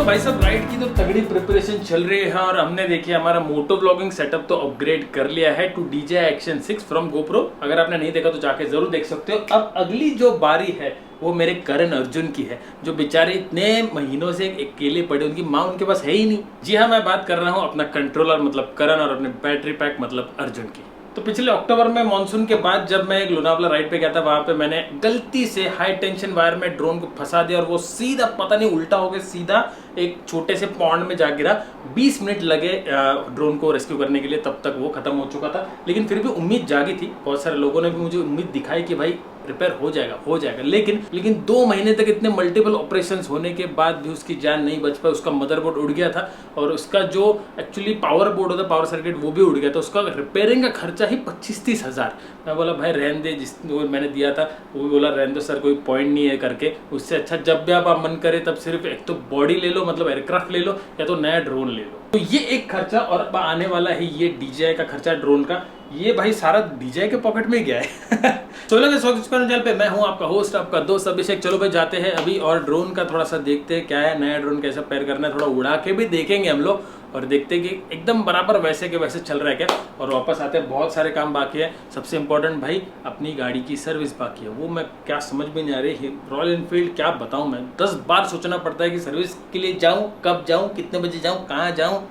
भाई साहब राइड की तो तगड़ी प्रिपरेशन चल रही है और हमने देखिए हमारा मोटो ब्लॉगिंग सेटअप तो अपग्रेड कर लिया है to DJI Action 6 from GoPro। अगर आपने नहीं देखा तो जाके जरूर देख सकते हो। अब अगली जो बारी है वो मेरे करण अर्जुन की है, जो बेचारे इतने महीनों से अकेले पड़े, उनकी माँ उनके पास है ही नहीं। जी हाँ, मैं बात कर रहा हूँ अपना कंट्रोलर मतलब करण और अपने बैटरी पैक मतलब अर्जुन की। तो पिछले अक्टूबर में मानसून के बाद जब मैं एक लोनावला राइड पे गया था, वहां पे मैंने गलती से हाई टेंशन वायर में ड्रोन को फंसा दिया और वो सीधा पता नहीं उल्टा हो गया, सीधा एक छोटे से पॉन्ड में जा गिरा। 20 मिनट लगे ड्रोन को रेस्क्यू करने के लिए, तब तक वो खत्म हो चुका था। लेकिन फिर भी उम्मीद जागी थी, बहुत सारे लोगों ने भी मुझे उम्मीद दिखाई कि भाई रिपेयर हो जाएगा। लेकिन 2 महीने तक इतने मल्टीपल ऑपरेशंस होने के बाद भी उसकी जान नहीं बच पाई। उसका मदरबोर्ड उड़ गया था और उसका जो एक्चुअली पावर बोर्ड होता है, पावर सर्किट, वो भी उड़ गया था। उसका रिपेयरिंग का खर्चा ही 25-30 हज़ार। मैं बोला भाई रहने दे, जिसको मैंने दिया था वो भी बोला रहने दो सर, कोई पॉइंट नहीं है करके। उससे अच्छा जब भी आप मन करे तब सिर्फ एक तो बॉडी ले लो, मतलब एयरक्राफ्ट ले लो, या तो नया ड्रोन ले लो। तो ये एक खर्चा, और अब आने वाला है ये DJI का खर्चा ड्रोन का। ये भाई सारा DJI के पॉकेट में गया है। चलो के स्वागत चैनल पे, मैं हूं आपका होस्ट, आपका दोस्त अभिषेक। चलो भाई जाते हैं अभी और ड्रोन का थोड़ा सा देखते हैं क्या है, नया ड्रोन कैसा पैर करना है, थोड़ा उड़ा के भी देखेंगे हम लोग और देखते हैं कि एकदम बराबर वैसे के वैसे चल रहा है क्या। और वापस आते हैं, बहुत सारे काम बाकी है। सबसे इंपॉर्टेंट भाई अपनी गाड़ी की सर्विस बाकी है, वो मैं क्या समझ में नहीं आ रही। रॉयल एनफील्ड क्या बताऊं मैं, 10 बार सोचना पड़ता है कि सर्विस के लिए जाऊं, कब जाऊं, कितने बजे जाऊं, कहाँ जाऊं।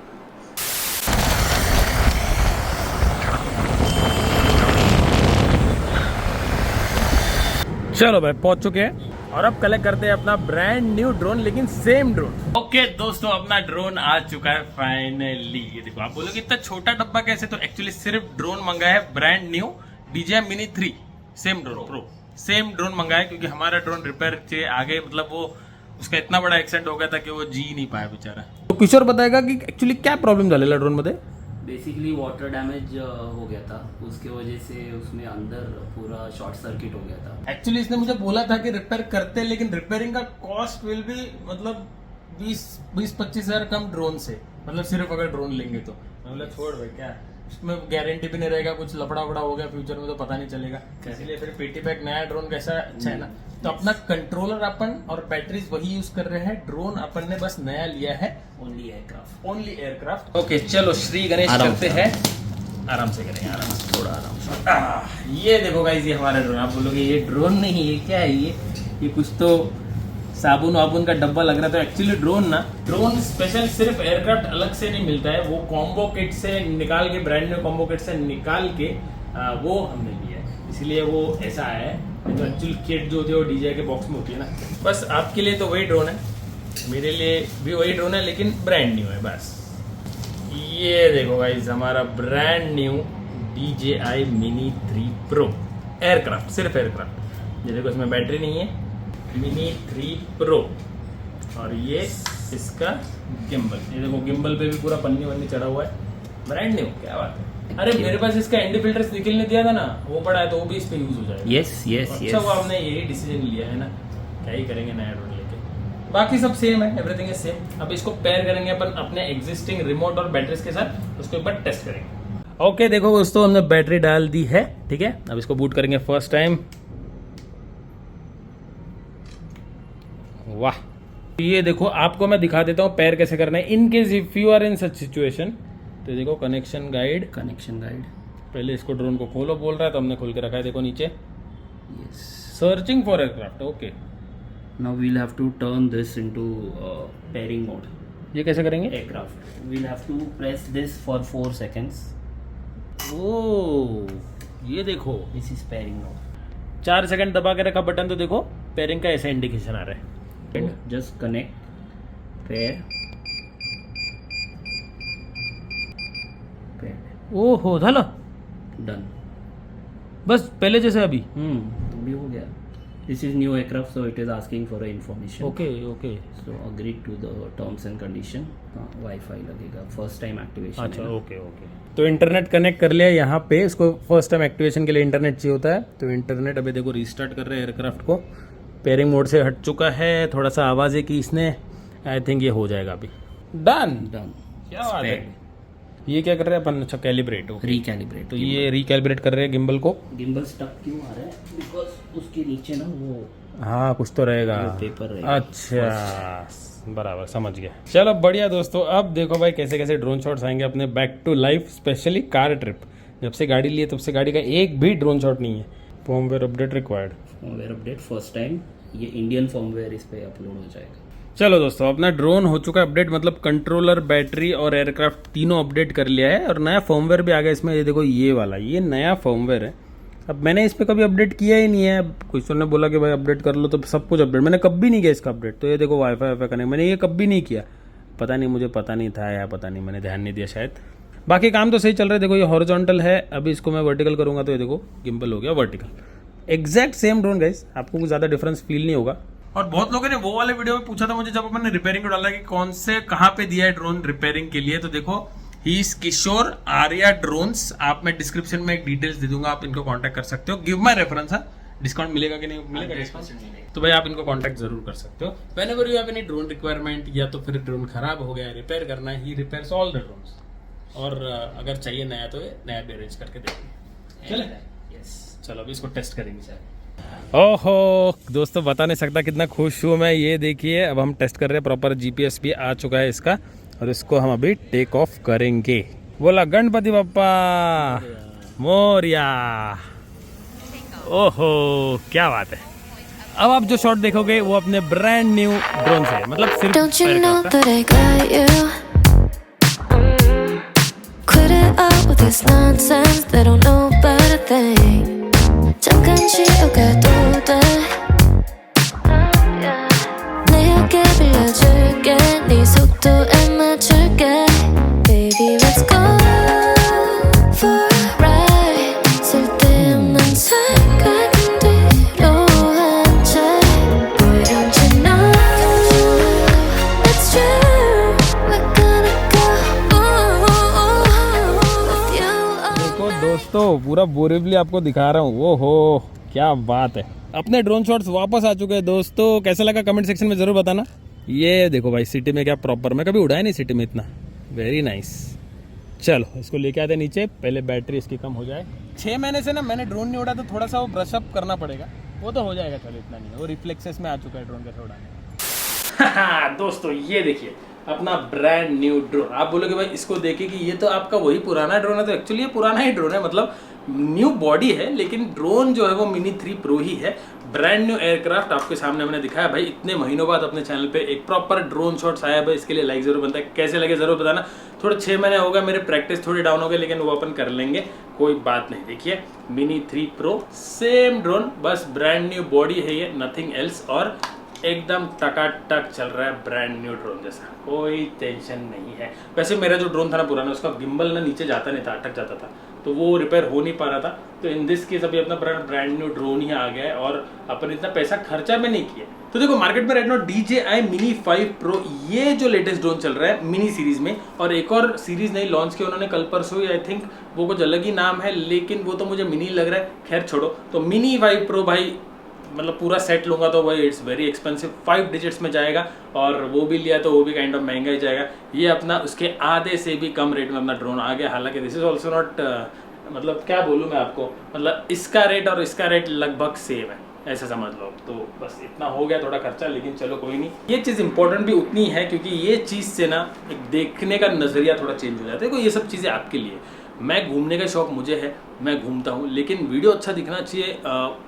चलो भाई पहुंच चुके हैं और अब कलेक्ट करते हैं अपना ब्रांड न्यू ड्रोन, लेकिन सेम ड्रोन। ओके दोस्तों, अपना ड्रोन आ चुका है फाइनली। ये देखो, आप बोलोगे इतना छोटा डब्बा कैसे, तो एक्चुअली सिर्फ ड्रोन मंगाया है brand new DJI Mini 3 same drone pro, same drone मंगाया क्योंकि हमारा ड्रोन रिपेयर के आगे मतलब वो उसका इतना बड़ा एक्सीडेंट हो गया था कि वो जी नहीं पाया बेचारा। तो किशोर बताएगा कि एक्चुअली क्या प्रॉब्लम झालेला ड्रोन मध्ये। बेसिकली वाटर डैमेज हो गया था, उसके वजह से उसमें अंदर पूरा शॉर्ट सर्किट हो गया था। एक्चुअली इसने मुझे बोला था कि रिपेयर करते, लेकिन रिपेयरिंग का कॉस्ट विल भी मतलब 20-25 हज़ार कम ड्रोन से, मतलब सिर्फ अगर ड्रोन लेंगे तो। मतलब छोड़ भाई, क्या उसमें गारंटी भी नहीं रहेगा, कुछ लफड़ा वफड़ा हो गया फ्यूचर में तो पता नहीं चलेगा। इसलिए फिर पेटी पैक नया ड्रोन कैसा अच्छा है ना। तो अपना कंट्रोलर अपन और बैटरीज वही यूज कर रहे हैं, ड्रोन अपन ने बस नया लिया है ओनली एयरक्राफ्ट। ओके चलो श्री गणेश करते हैं, आराम से करेंगे, आराम से, थोड़ा आराम से। ये देखो गाइस, ये हमारा ड्रोन। आप बोलोगे ये ड्रोन नहीं है, क्या है ये कुछ तो साबुन वाबुन का डब्बा लग रहा था। एक्चुअली ड्रोन स्पेशल सिर्फ एयरक्राफ्ट अलग से नहीं मिलता है, वो कॉम्बो किट से निकाल के, ब्रांड न्यू कॉम्बो किट से निकाल के वो हमने लिया है, इसलिए वो ऐसा है। तो एक्चुअल किट जो होती है वो DJI के बॉक्स में होती है ना। बस आपके लिए तो वही ड्रोन है, मेरे लिए भी वही ड्रोन है, लेकिन ब्रांड न्यू है बस। ये देखो गाइस, हमारा brand new DJI Mini 3 Pro aircraft, सिर्फ एयरक्राफ्ट। ये देखो, इसमें बैटरी नहीं है, Mini 3 Pro। और ये इसका गिम्बल, ये देखो गिम्बल पे भी पूरा पन्नी वन्नी चढ़ा हुआ है, ब्रांड न्यू। क्या बात है। अरे मेरे पास इसका एंटी फिल्टर्स निकलने दिया था ना, वो पड़ा है, तो वो भी इस पे यूज हो जाएगा। यस अच्छा वो आपने यही डिसीजन लिया है ना, क्या ही करेंगे नया ड्रोन लेके। बाकी सब सेम है, एवरीथिंग इज सेम। अब इसको पेयर करेंगे अपन अपने एग्जिस्टिंग रिमोट और बैटरीज के साथ, उसको एक बार टेस्ट करेंगे। ओके देखो दोस्तों, हमने बैटरी डाल दी है, ठीक है। अब इसको बूट करेंगे फर्स्ट टाइम। वाह, ये देखो आपको मैं दिखा देता हूँ पैर कैसे करना है in case if you are in such situation. तो देखो कनेक्शन गाइड, पहले इसको ड्रोन को खोलो बोल रहा है, तो हमने खोल के रखा है। देखो नीचे searching for aircraft. Okay, now we will have to turn this into pairing mode. ये कैसे करेंगे? Aircraft we will have to press this for 4 seconds. Oh ये देखो, this is pairing mode. 4 second दबा के रखा बटन, तो देखो पेयरिंग का ऐसा इंडिकेशन आ रहा है। Just connect pair. ओहो झालं डन, बस पहले जैसे अभी। अभी हो गया। This is new aircraft, so it is asking for information. Okay so agree to the terms and condition. Wifi लगेगा, फर्स्ट टाइम एक्टिवेशन। अच्छा ओके। तो इंटरनेट कनेक्ट कर लिया यहाँ पे, इसको फर्स्ट टाइम एक्टिवेशन के लिए इंटरनेट चाहिए होता है। तो इंटरनेट अभी देखो रिस्टार्ट कर रहे हैं एयरक्राफ्ट को, पेयरिंग मोड से हट चुका है। थोड़ा सा आवाज़ है कि इसने, आई थिंक ये हो जाएगा अभी। डन। क्या बात है। ये क्या कर रहे हैं अपन? अच्छा कैलिब्रेट, रिकैलिब्रेट। तो ये रिकैलिब्रेट कर रहे हैं गिम्बल को। गिम्बल स्टक क्यों आ रहा है? बिकॉज उसके नीचे ना वो हाँ कुछ तो रहेगा, पेपर रहेगा। अच्छा बराबर समझ गया। चलो बढ़िया दोस्तों, अब देखो भाई कैसे कैसे ड्रोन शॉट्स आएंगे अपने back to life, specially car trip. जब से गाड़ी ली है तब से गाड़ी का एक भी ड्रोन शॉट नहीं है। Firmware update required. Firmware update first time, ये इंडियन फॉर्मवेयर इस पे अपलोड हो जाएगा। चलो दोस्तों, अपना ड्रोन हो चुका है अपडेट, मतलब कंट्रोलर, बैटरी और एयरक्राफ्ट तीनों अपडेट कर लिया है और नया फॉर्मवेयर भी आ गया इसमें। ये देखो ये वाला, ये नया फॉर्मवेयर है। अब मैंने इस पर कभी अपडेट किया ही नहीं है। कुछ ने बोला कि भाई अपडेट कर लो तो सब कुछ अपडेट, मैंने कभी नहीं किया इसका अपडेट। तो ये देखो वाईफाई कनेक्ट, मैंने ये कभी नहीं किया। पता नहीं, मुझे पता नहीं था या पता नहीं, मैंने ध्यान नहीं दिया शायद। बाकी काम तो सही चल रहा है। देखो ये हॉरिजॉन्टल है, अभी इसको मैं वर्टिकल करूँगा तो ये देखो गिम्बल हो गया vertical. Exact same drone guys, आपको कुछ ज़्यादा डिफरेंस फील नहीं होगा। और बहुत लोगों ने वो वाले वीडियो में पूछा था मुझे जब मैंने रिपेयरिंग को डाला कि कौन से कहाँ पे दिया है ड्रोन रिपेयरिंग के लिए। तो देखो he is Kishore Arya drones. आप मैं डिस्क्रिप्शन में एक डिटेल्स दे दूंगा, आप इनको कांटेक्ट कर सकते हो। Give my reference. डिस्काउंट मिलेगा कि नहीं मिलेगा? डिस्काउंट तो भाई आप इनको कांटेक्ट जरूर कर सकते हो। Whenever you have any drone requirement, या तो फिर ड्रोन खराब हो गया रिपेयर करना है, ही रिपेयर्स ऑल द ड्रोन्स। और अगर चाहिए नया तो नया भी अरेंज करके देंगे। चले चलो अभी इसको टेस्ट करेंगे सर। ओहो दोस्तों, बता नहीं सकता कितना खुश हूँ मैं। ये देखिए अब हम टेस्ट कर रहे हैं, प्रॉपर जीपीएस भी आ चुका है इसका और इसको हम अभी टेक ऑफ करेंगे। बोला गणपति बप्पा मोरिया। ओहो क्या बात है। अब आप जो शॉट देखोगे वो अपने ब्रांड न्यू ड्रोन से, मतलब सिर्फ 잠깐씩 오가도 돼 내게 빌려줄게 네 속도에 맞출게 Baby let's go for a ride 쓸데없는 생각은 뒤로 한 채 Boy don't you know it's true we're gonna go with you देखो दोस्तों, पूरा बोरिवली आपको दिखा रहा हूँ। ओहो क्या बात है। अपने ड्रोन शॉट्स वापस आ चुके हैं दोस्तों। कैसा लगा कमेंट सेक्शन में जरूर बताना। ये देखो भाई सिटी में क्या प्रॉपर, मैं कभी उड़ाया नहीं सिटी में इतना। Very nice. चलो इसको लेके आते नीचे, पहले बैटरी इसकी कम हो जाए। 6 महीने से ना मैंने ड्रोन नहीं उड़ा, तो थोड़ा सा वो ब्रश अप करना पड़ेगा, वो तो हो जाएगा। चलो इतना नहीं है, वो रिफ्लेक्सेस में आ चुका है ड्रोन का उड़ाने। दोस्तों ये देखिए अपना ब्रांड न्यू ड्रोन। आप बोलोगे भाई इसको देखे कि ये तो आपका वही पुराना ड्रोन है, तो एक्चुअली ये पुराना ही ड्रोन है, मतलब न्यू बॉडी है, लेकिन ड्रोन जो है वो मिनी 3 प्रो ही है। ब्रांड न्यू एयरक्राफ्ट आपके सामने हमने दिखाया भाई। इतने महीनों बाद अपने चैनल पे एक प्रॉपर ड्रोन शॉट्स आया भाई, इसके लिए लाइक जरूर बनता है। कैसे लगे जरूर बताना। थोड़े 6 महीने हो गए, मेरे प्रैक्टिस थोड़ी डाउन हो गई, लेकिन वो अपन कर लेंगे, कोई बात नहीं। देखिए मिनी 3 प्रो सेम ड्रोन, बस ब्रांड न्यू बॉडी है ये, नथिंग एल्स। और एकदम टकाटक चल रहा है ब्रांड न्यू ड्रोन जैसा, कोई टेंशन नहीं है। वैसे मेरा जो ड्रोन था ना पुराना, उसका गिम्बल ना नीचे जाता नहीं था, अटक जाता था, तो वो रिपेयर हो नहीं पा रहा था। तो इन दिस केस अभी अपना ब्रांड न्यू ड्रोन ही आ गया है और अपन इतना पैसा खर्चा में नहीं किया। तो देखो मार्केट में right now DJI Mini 5 Pro ये जो लेटेस्ट ड्रोन चल रहा है मिनी सीरीज में, और एक और सीरीज नई लॉन्च की उन्होंने कल परसों, आई थिंक वो कुछ अलग ही नाम है, लेकिन वो तो मुझे मिनी लग रहा है। खैर छोड़ो। तो Mini 5 Pro भाई मतलब पूरा सेट लूंगा तो भाई इट्स वेरी एक्सपेंसिव, 5 डिजिट्स में जाएगा, और वो भी लिया तो वो भी काइंड ऑफ महंगा ही जाएगा। ये अपना उसके आधे से भी कम रेट में अपना ड्रोन आ गया। हालांकि दिस इज ऑल्सो नॉट, मतलब क्या बोलूँ मैं आपको, मतलब इसका रेट और इसका रेट लगभग सेम है, ऐसा समझ लो। तो बस इतना हो गया थोड़ा खर्चा, लेकिन चलो कोई नहीं। ये चीज़ इंपॉर्टेंट भी उतनी है, क्योंकि ये चीज़ से ना एक देखने का नज़रिया थोड़ा चेंज हो जाता है। देखो ये सब चीज़ें आपके लिए, मैं घूमने का शौक मुझे है, मैं घूमता हूँ, लेकिन वीडियो अच्छा दिखना चाहिए,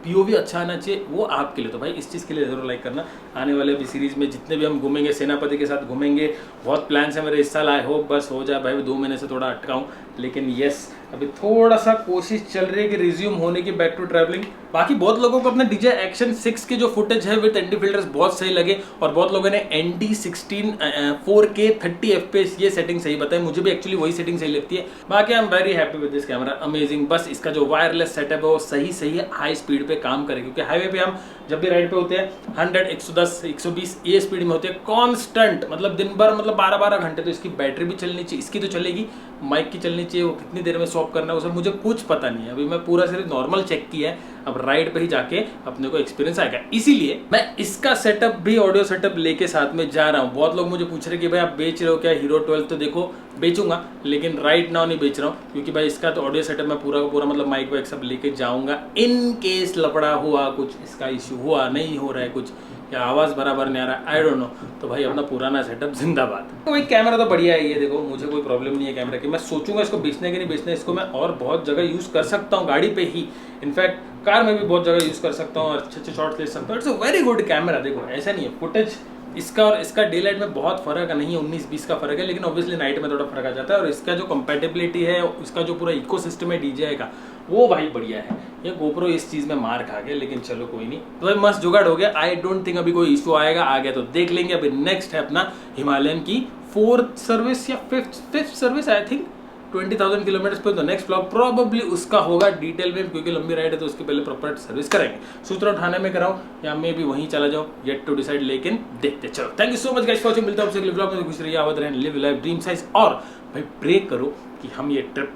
POV अच्छा आना चाहिए, वो आपके लिए। तो भाई इस चीज़ के लिए ज़रूर लाइक करना। आने वाले अभी सीरीज़ में जितने भी हम घूमेंगे, सेनापति के साथ घूमेंगे, बहुत प्लान्स है मेरे इस साल। आई होप बस हो जाए भाई, 2 महीने से थोड़ा अटकाऊँ, लेकिन यस अभी थोड़ा सा कोशिश चल रही है कि रिज्यूम होने की बैक टू ट्रैवलिंग। बाकी बहुत लोगों को अपने DJI Action 6 के जो फुटेज है विद ND फिल्टर्स बहुत सही लगे, और बहुत लोगों ने ND 16 4K 30 FPS ये सेटिंग सही बताई। मुझे भी एक्चुअली वही सेटिंग सही लगती है। बाकी I am very happy with this camera, amazing. बस इसका जो वायरलेस सेटअप है वो सही है, हाई स्पीड पे काम करे, क्योंकि हाईवे पे हम जब भी राइड पे होते हैं 100 110 120 ये स्पीड में होते हैं कॉन्स्टेंट, मतलब दिन भर, मतलब 12-12 घंटे। तो इसकी बैटरी भी चलनी चाहिए, इसकी तो चलेगी, माइक की चलनी चाहिए, वो कितनी देर में स्वैप करना है वो सब मुझे कुछ पता नहीं है। अभी मैं पूरा सिर्फ नॉर्मल चेक किया है, अब राइड पे ही जाके अपने को एक्सपीरियंस आएगा। इसीलिए मैं इसका सेटअप भी, ऑडियो सेटअप लेके साथ में जा रहा हूँ। बहुत लोग मुझे पूछ रहे कि भाई आप बेच रहे हो क्या हीरो 12? तो देखो बेचूंगा, लेकिन राइट नाउ नहीं बेच रहा हूँ, क्योंकि भाई इसका तो ऑडियो सेटअप मैं पूरा का पूरा, मतलब माइक वाइक सब लेके जाऊंगा। इन केस लफड़ा हुआ, कुछ इसका इश्यू हुआ, नहीं हो रहा है कुछ, या आवाज़ बराबर नहीं आ रहा है, आई डोंट नो, तो भाई अपना पुराना सेटअप जिंदाबाद। तो भाई कैमरा तो बढ़िया है, ये देखो मुझे कोई प्रॉब्लम नहीं है कैमरा की। मैं सोचूंगा इसको बेचने के नहीं बेचना, इसको मैं और बहुत जगह यूज़ कर सकता हूँ, गाड़ी पे ही, इनफैक्ट कार में भी बहुत जगह यूज़ कर सकता हूँ और अच्छे अच्छे शॉट्स ले सकता हूँ। It's a very good camera. देखो ऐसा नहीं है, फुटेज इसका और इसका डे लाइट में बहुत फर्क नहीं है, 19-20 का फर्क है, लेकिन ऑब्वियसली नाइट में थोड़ा फर्क आ जाता है। और इसका जो कंपैटिबिलिटी है, इसका जो पूरा इकोसिस्टम है DJI का, वो भाई बढ़िया है। ये GoPro इस चीज़ में मार खा गया, लेकिन चलो कोई नहीं। तो भाई मस्त जुगाड़ हो गया। आई डोंट थिंक अभी कोई इशू आएगा, आ गया तो देख लेंगे। अभी नेक्स्ट है अपना हिमालयन की 4th सर्विस या 5th service, I think 20,000 kilometre पे। तो नेक्स्ट ब्लॉग प्रोबेबली उसका होगा डिटेल में, क्योंकि लंबी राइड है तो उसके पहले प्रॉपर सर्विस करेंगे। सूत्रा थाने में कराऊं या मैं भी वहीं चला जाऊं, येट टू डिसाइड, लेकिन देखते। चलो thank you so much guys for watching. मिलता हूं आपसे अगले ब्लॉग में। खुश रहिए, आबाद रहें, लिव लाइफ ड्रीम साइज। और भाई प्रे करो कि हम ये ट्रिप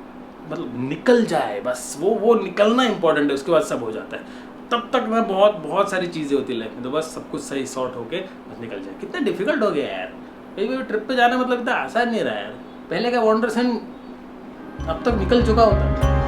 मतलब निकल जाए, बस वो निकलना इंपॉर्टेंट है, उसके बाद सब हो जाता है। तब तक ना बहुत सारी चीज़ें होती है लाइफ में, तो बस सब कुछ सही सॉर्ट होके बस निकल जाए। कितना डिफिकल्ट हो गया यार, कहीं ट्रिप पे जाना मतलब इतना आसान नहीं रहा यार। पहले का वॉन्डर्स अब तक निकल चुका होता।